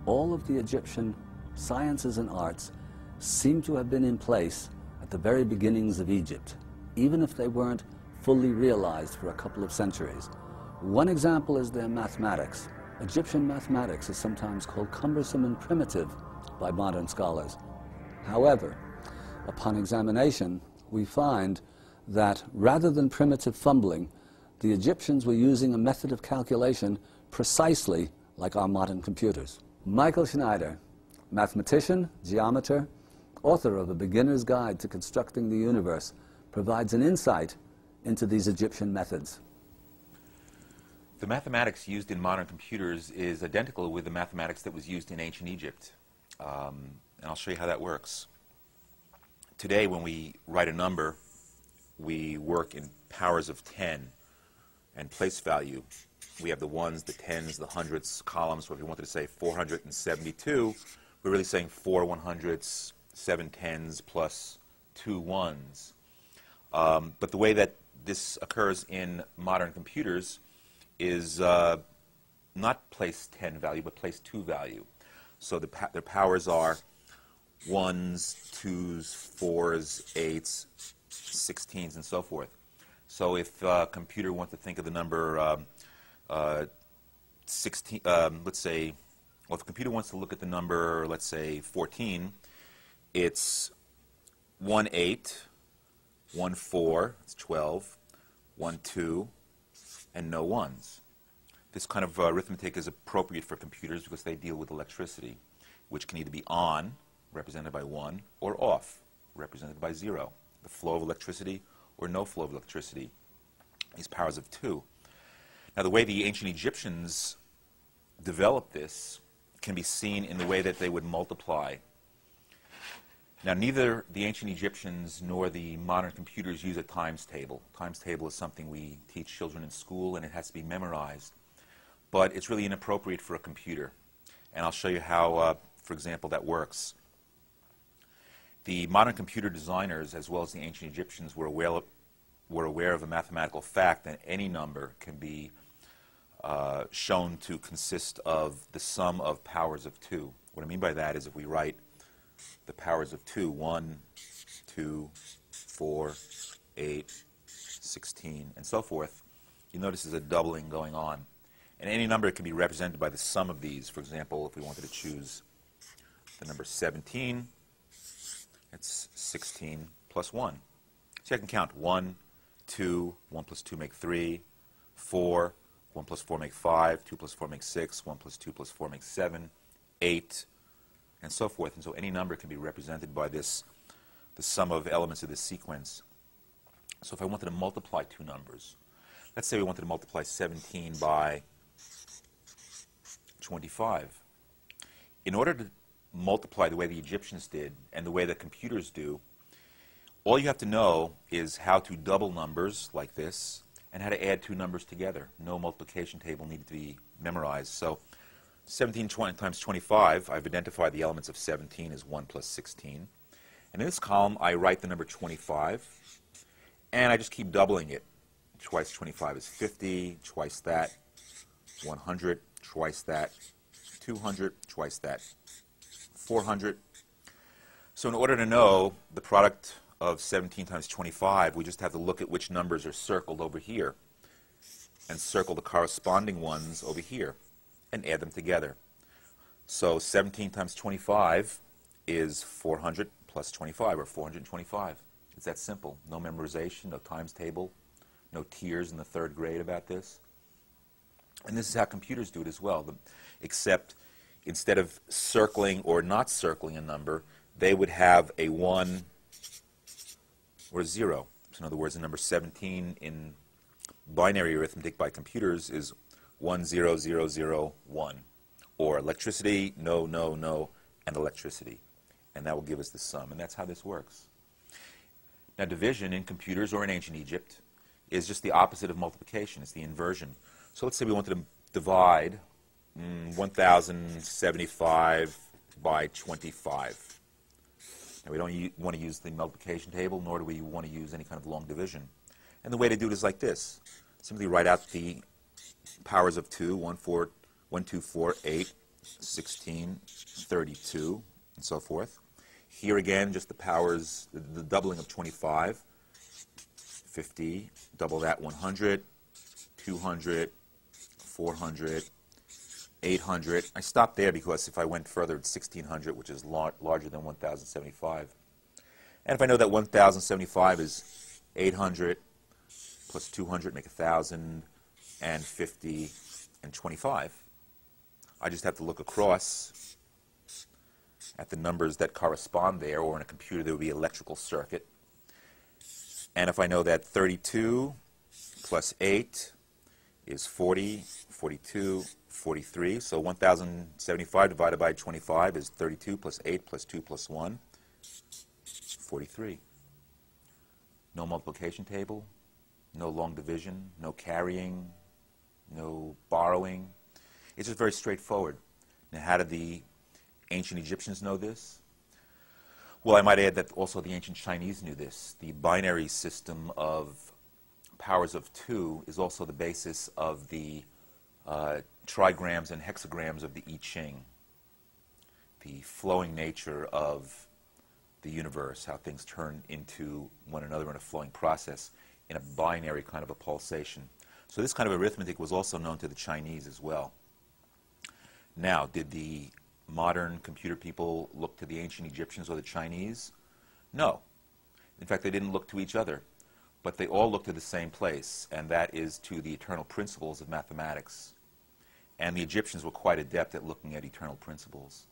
all of the Egyptian sciences and arts seem to have been in place at the very beginnings of Egypt, even if they weren't fully realized for a couple of centuries. One example is their mathematics. Egyptian mathematics is sometimes called cumbersome and primitive by modern scholars. However, upon examination, we find that rather than primitive fumbling, the Egyptians were using a method of calculation precisely like our modern computers. Michael Schneider, mathematician, geometer, author of A Beginner's Guide to Constructing the Universe, provides an insight into these Egyptian methods. The mathematics used in modern computers is identical with the mathematics that was used in ancient Egypt. And I'll show you how that works. Today, when we write a number, we work in powers of 10 and place value. We have the ones, the tens, the hundreds columns. So if you wanted to say 472, we're really saying 4 100s, 7 tens, plus 2 ones. But the way that this occurs in modern computers is not place 10 value, but place 2 value. So their powers are 1s, 2s, 4s, 8s, 16s, and so forth. So if a computer wants to think of the number 16, let's say, well, if a computer wants to look at the number, let's say 14, it's 1 8, 1 4, it's 12, 1 2, and no ones. This kind of arithmetic is appropriate for computers because they deal with electricity, which can either be on, represented by 1, or off, represented by 0. The flow of electricity or no flow of electricity, these powers of 2. Now, the way the ancient Egyptians developed this can be seen in the way that they would multiply. Now, neither the ancient Egyptians nor the modern computers use a times table. Times table is something we teach children in school, and it has to be memorized. But it's really inappropriate for a computer. And I'll show you how, for example, that works. The modern computer designers, as well as the ancient Egyptians, were aware of a mathematical fact that any number can be shown to consist of the sum of powers of 2. What I mean by that is if we write the powers of 2, 1, 2, 4, 8, 16, and so forth, you notice there's a doubling going on. And any number can be represented by the sum of these. For example, if we wanted to choose the number 17, it's 16 plus 1. So I can count 1, 2, 1 plus 2 make 3, 4, 1 plus 4 make 5, 2 plus 4 make 6, 1 plus 2 plus 4 makes 7, 8, and so forth. And so any number can be represented by this, the sum of elements of this sequence. So if I wanted to multiply two numbers, let's say we wanted to multiply 17 by 25. In order to multiply the way the Egyptians did and the way that computers do, all you have to know is how to double numbers like this and how to add two numbers together. No multiplication table needed to be memorized. So 17 times 25, I've identified the elements of 17 as 1 plus 16. And in this column, I write the number 25, and I just keep doubling it. Twice 25 is 50, twice that, 100, twice that, 200, twice that, 400. So in order to know the product of 17 times 25, we just have to look at which numbers are circled over here and circle the corresponding ones over here and add them together. So 17 times 25 is 400 plus 25, or 425. It's that simple. No memorization, no times table, no tears in the third grade about this. And this is how computers do it as well, except instead of circling or not circling a number, they would have a 1 or a 0. So in other words, the number 17 in binary arithmetic by computers is 10001, or electricity, no, no, no, and electricity. And that will give us the sum. And that's how this works. Now, division in computers or in ancient Egypt is just the opposite of multiplication. It's the inversion. So let's say we wanted to divide 1,075 by 25. Now, we don't want to use the multiplication table, nor do we want to use any kind of long division. And the way to do it is like this. Simply write out the powers of 2, 1, 2, 4, 8, 16, 32, and so forth. Here again, just the powers, the doubling of 25, 50, double that, 100, 200, 400, 800. I stopped there because if I went further, it's 1600, which is larger than 1075. And if I know that 1075 is 800 plus 200 make 1000, and 50 and 25, I just have to look across at the numbers that correspond there, or in a computer there would be electrical circuit. And if I know that 32 plus 8 is 40, 42, 43, so 1075 divided by 25 is 32 plus 8 plus 2 plus 1, 43. No multiplication table, no long division, no carrying, no borrowing. It's just very straightforward. Now, how did the ancient Egyptians know this? Well, I might add that also the ancient Chinese knew this. The binary system of powers of 2 is also the basis of the trigrams and hexagrams of the I Ching. The flowing nature of the universe, how things turn into one another in a flowing process in a binary kind of a pulsation. So this kind of arithmetic was also known to the Chinese as well. Now, did the modern computer people look to the ancient Egyptians or the Chinese? No. In fact, they didn't look to each other, but they all looked to the same place, and that is to the eternal principles of mathematics. And the Egyptians were quite adept at looking at eternal principles.